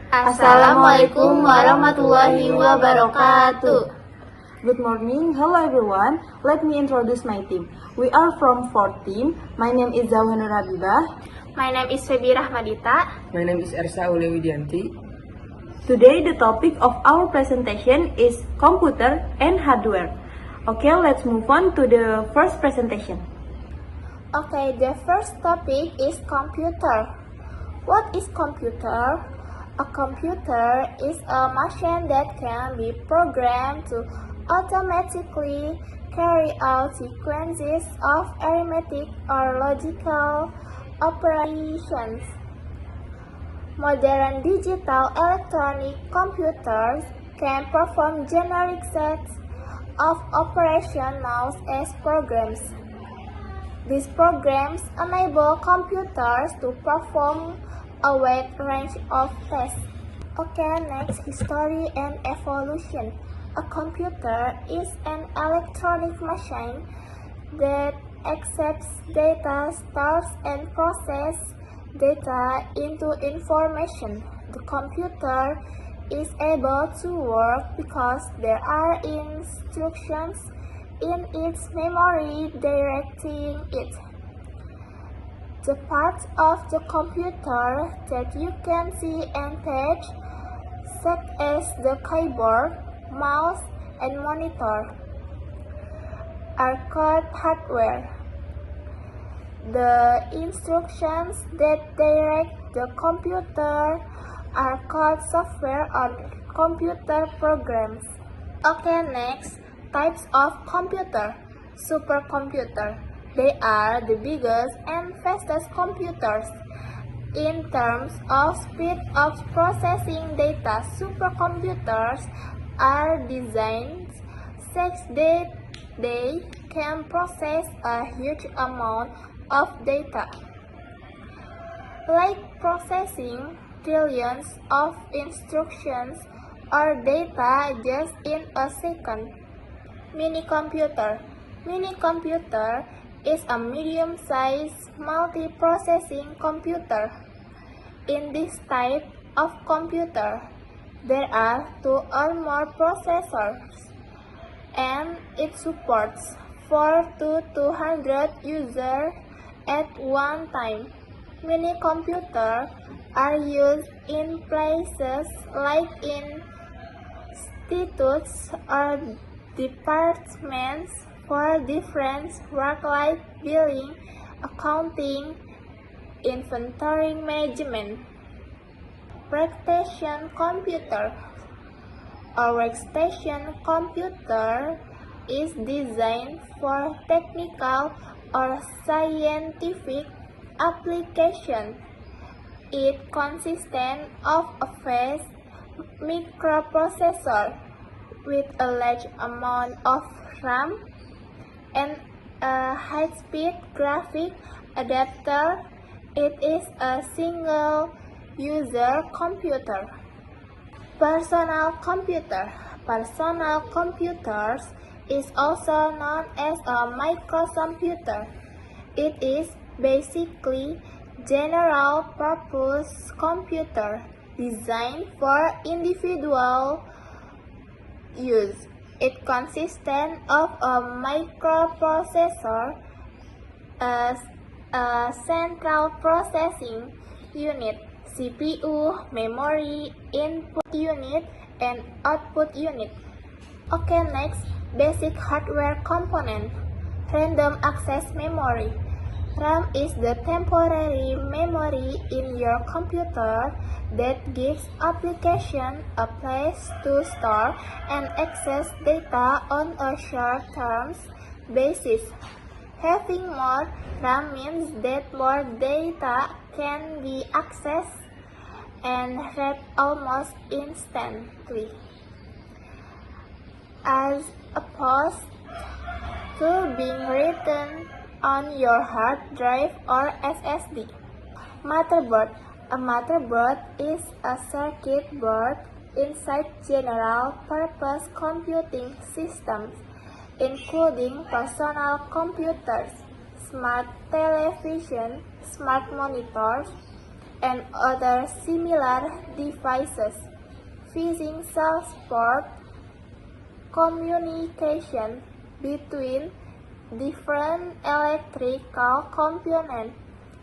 Assalamualaikum warahmatullahi wabarakatuh. Good morning, hello everyone. Let me introduce my team. We are from 4th team. My name is Zawhanur Habibah. My name is Febi Rahmadita. My name is Ersa Ulewidianti. Today the topic of our presentation is computer and hardware. Okay, let's move on to the first presentation. Okay, the first topic is computer. What is computer? A computer is a machine that can be programmed to automatically carry out sequences of arithmetic or logical operations. Modern digital electronic computers can perform generic sets of operations known as programs. These programs enable computers to perform a wide range of tasks. Okay, next, history and evolution. A computer is an electronic machine that accepts data, stores and processes data into information. The computer is able to work because there are instructions in its memory directing it. The parts of the computer that you can see and touch, such as the keyboard, mouse, and monitor, are called hardware. The instructions that direct the computer are called software or computer programs. Okay, next, types of computer. Supercomputer. They are the biggest and fastest computers. In terms of speed of processing data, supercomputers are designed such that they can process a huge amount of data, like processing trillions of instructions or data just in a second. Minicomputer. Minicomputer is a medium-sized multi-processing computer. In this type of computer, there are 2 or more processors, and it supports 4 to 200 users at one time. Mini-computers are used in places like in institutes or departments for different work like billing, accounting, inventory management. Workstation computer. A workstation computer is designed for technical or scientific application. It consists of a fast microprocessor with a large amount of RAM and a high-speed graphic adapter. It is a single-user computer. Personal computer. Personal computers is also known as a microcomputer. It is basically general-purpose computer designed for individual use. It consists of a microprocessor, a central processing unit, CPU, memory, input unit, and output unit. Okay, next, basic hardware component. Random access memory. RAM is the temporary memory in your computer that gives application a place to store and access data on a short-term basis. Having more RAM means that more data can be accessed and read almost instantly, as opposed to being written on your hard drive or SSD. Motherboard. A motherboard is a circuit board inside general-purpose computing systems, including personal computers, smart television, smart monitors, and other similar devices. Phishing cells support communication between different electrical components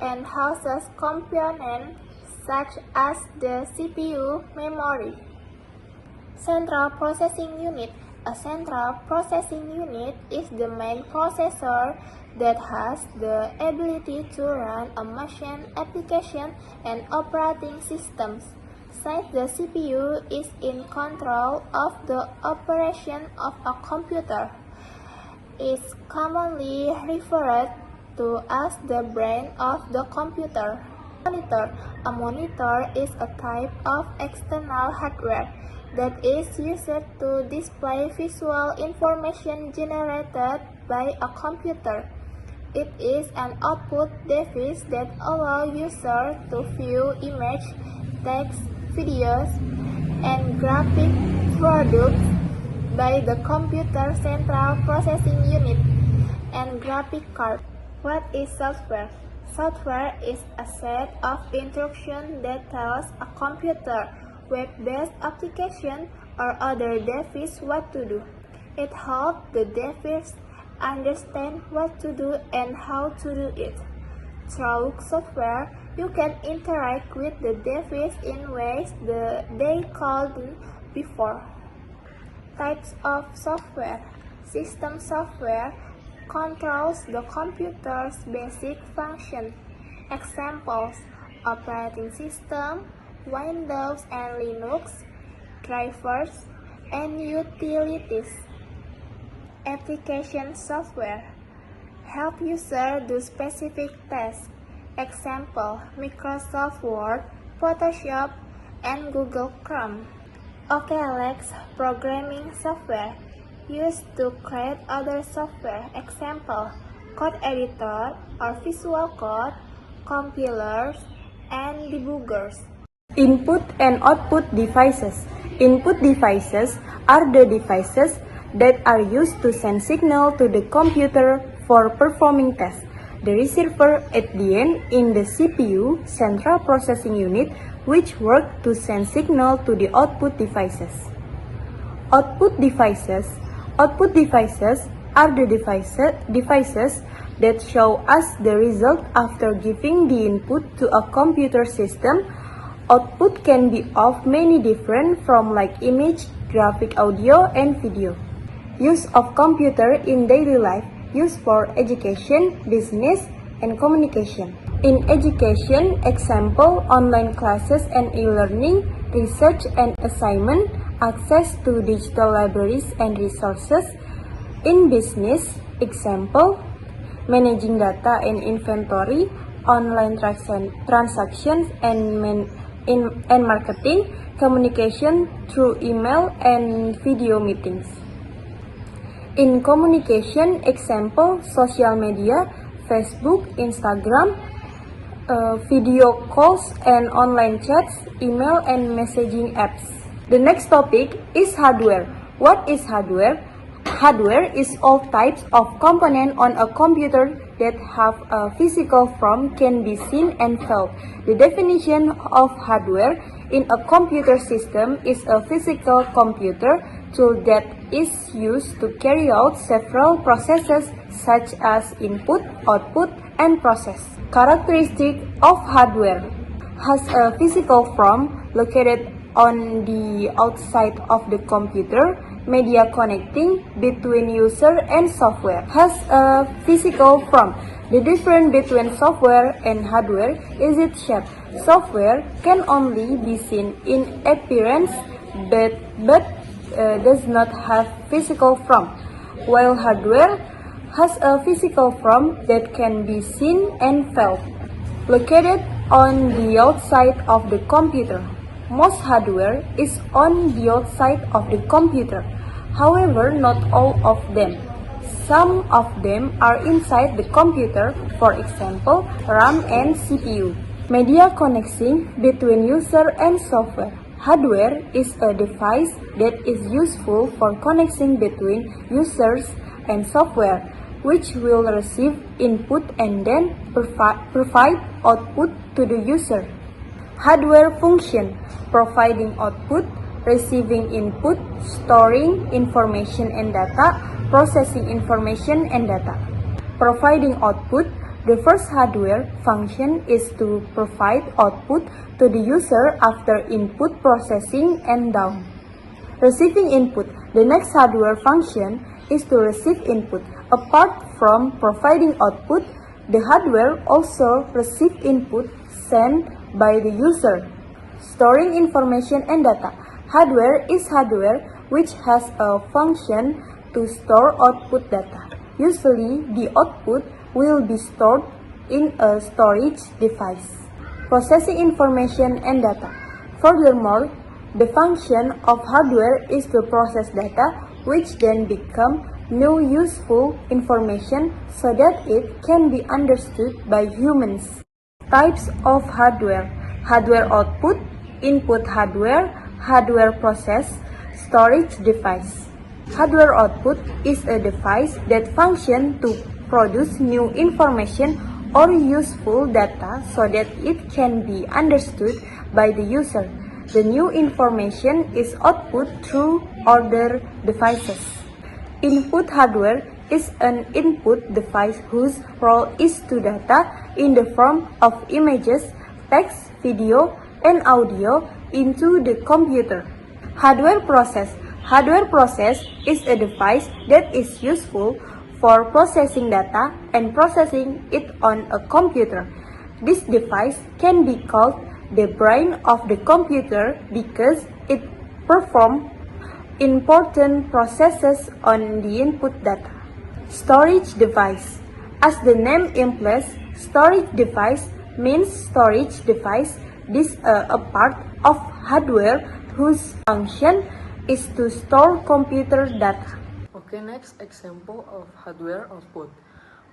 and houses components such as the CPU memory. Central Processing Unit. A central processing unit is the main processor that has the ability to run a machine application and operating systems. Since the CPU is in control of the operation of a computer, it's commonly referred to as the brain of the computer. Monitor. A monitor is a type of external hardware that is used to display visual information generated by a computer. It is an output device that allows users to view images, text, videos, and graphic products by the computer central processing unit and graphic card. What is software? Software is a set of instructions that tells a computer, web-based application, or other device what to do. It helps the device understand what to do and how to do it. Through software, you can interact with the device in ways they couldn't before. Types of software. System software controls the computer's basic function. Examples: operating system, Windows and Linux, drivers, and utilities. Application software help users do specific tasks. Example: Microsoft Word, Photoshop, and Google Chrome. OKLX programming software used to create other software. Example: code editor or visual code, compilers, and debuggers. Input and output devices. Input devices are the devices that are used to send signal to the computer for performing tests. The receiver at the end in the CPU, central processing unit, which work to send signal to the output devices. Output devices. Output devices are the devices that show us the result after giving the input to a computer system. Output can be of many different from like image, graphic, audio, and video. Use of computer in daily life, used for education, business, and communication. In education, example, online classes and e-learning, research and assignment, access to digital libraries and resources. In business, example, managing data and inventory, online transactions and marketing, communication through email and video meetings. In communication, example, social media, Facebook, Instagram, video calls and online chats, email and messaging apps. The next topic is hardware. What is hardware? Hardware is all types of components on a computer that have a physical form, can be seen and felt. The definition of hardware in a computer system is a physical computer tool that is used to carry out several processes such as input, output, and process. Characteristic of hardware: has a physical form located on the outside of the computer, media connecting between user and software. Has a physical form. The difference between software and hardware is its shape. Software can only be seen in appearance but does not have physical form, while hardware has a physical form that can be seen and felt. Located on the outside of the computer. Most hardware is on the outside of the computer. However, not all of them. Some of them are inside the computer, for example, RAM and CPU. Media connection between user and software. Hardware is a device that is useful for connecting between users and software, which will receive input and then provide output to the user. Hardware function, providing output, receiving input, storing information and data, processing information and data. Providing output, the first hardware function is to provide output to the user after input processing and down. Receiving input, the next hardware function is to receive input. Apart from providing output, the hardware also receive input sent by the user. Storing information and data. Hardware is hardware which has a function to store output data. Usually, the output will be stored in a storage device. Processing information and data. Furthermore, the function of hardware is to process data which then become new useful information so that it can be understood by humans. Types of hardware. Hardware output, input hardware, hardware process, storage device. Hardware output is a device that functions to produce new information or useful data so that it can be understood by the user. The new information is output through other devices. Input hardware is an input device whose role is to data in the form of images, text, video, and audio into the computer. Hardware process. Hardware process is a device that is useful for processing data and processing it on a computer. This device can be called the brain of the computer because it performs important processes on the input data. Storage device. As the name implies, storage device means storage device. This is a part of hardware whose function is to store computer data. Okay, next example of hardware output.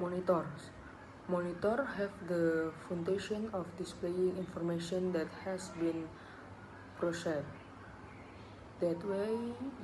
Monitors. Monitor have the function of displaying information that has been processed. That way,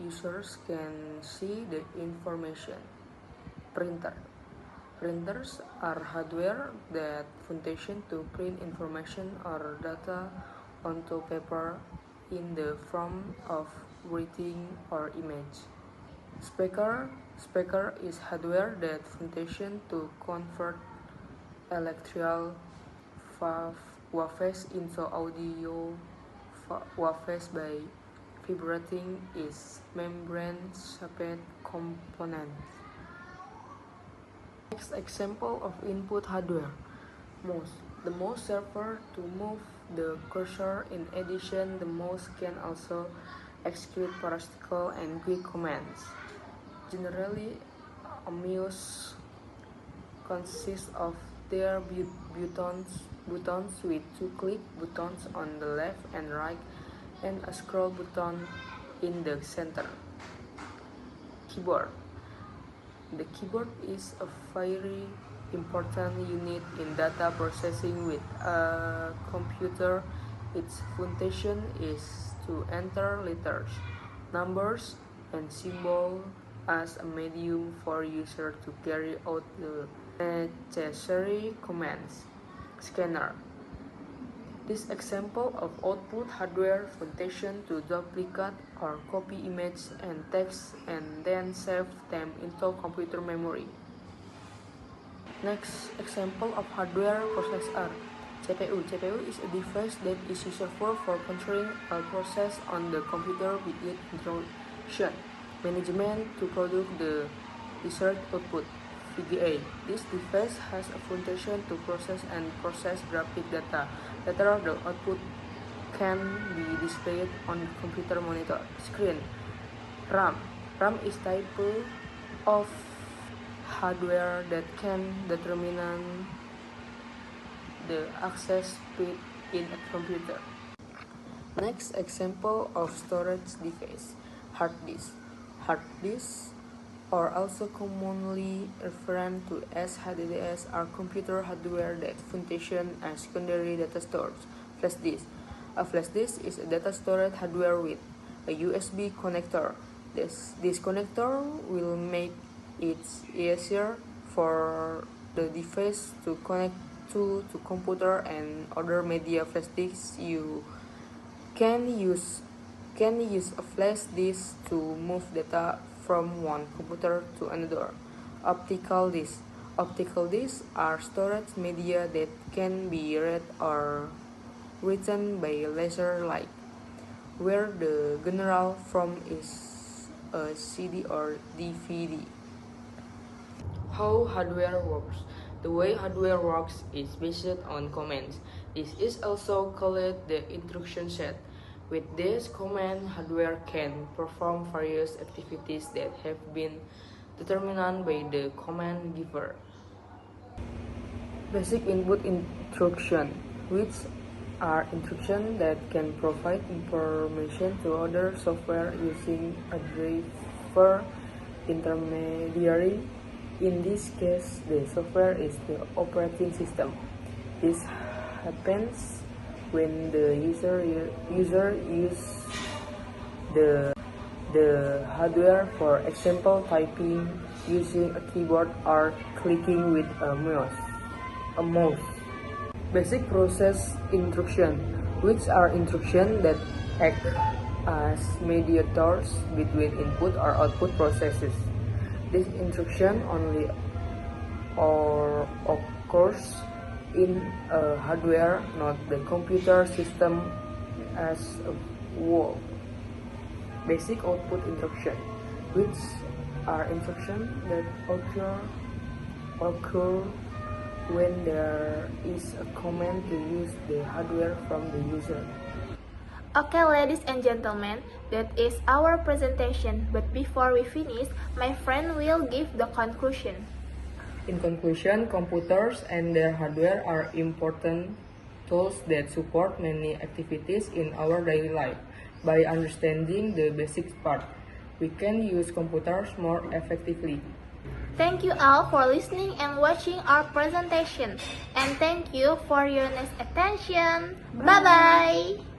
users can see the information. Printer. Printers are hardware that function to print information or data onto paper in the form of writing or image. Speaker is hardware that function to convert electrical waves into audio waves by vibrating its membrane-shaped components. Next example of input hardware. Mouse. The mouse serves to move the cursor. In addition, the mouse can also execute practical and quick commands. Generally, a mouse consists of their buttons with two click buttons on the left and right and a scroll button in the center. Keyboard. The keyboard is a very important unit in data processing with a computer. Its function is to enter letters, numbers, and symbols as a medium for users to carry out the necessary commands. Scanner. This example of output hardware function to duplicate or copy images and text and then save them into computer memory. Next example of hardware processor. CPU. CPU is a device that is useful for controlling a process on the computer with its instruction management to produce the desired output. VGA. This device has a function to process graphic data. Later, the output can be displayed on computer monitor screen. RAM. RAM is type of hardware that can determine the access speed in a computer. Next example of storage device. Hard disk. Hard disks, or also commonly referred to as HDDs, are computer hardware that function as secondary data storage. Flash disk. A flash disk is a data storage hardware with a USB connector. This connector will make it easier for the device to connect to computer and other media flash disks. You can use a flash disk to move data from one computer to another. Optical disks. Optical disks are storage media that can be read or written by laser light, where the general form is a CD or DVD. How hardware works. The way hardware works is based on commands. This is also called the instruction set. With this command, hardware can perform various activities that have been determined by the command giver. Basic input instruction, which are instructions that can provide information to other software using a driver intermediary. In this case, the software is the operating system. This happens when the user uses the hardware, for example, typing using a keyboard or clicking with a mouse. Basic process instruction, which are instructions that act as mediators between input or output processes. This instruction only occurs in a hardware, not the computer system as a whole. Basic output instruction, which are instructions that occur when there is a command to use the hardware from the user. Okay, ladies and gentlemen, that is our presentation. But before we finish, my friend will give the conclusion. In conclusion, computers and their hardware are important tools that support many activities in our daily life. By understanding the basic part, we can use computers more effectively. Thank you all for listening and watching our presentation. And thank you for your nice attention. Bye-bye.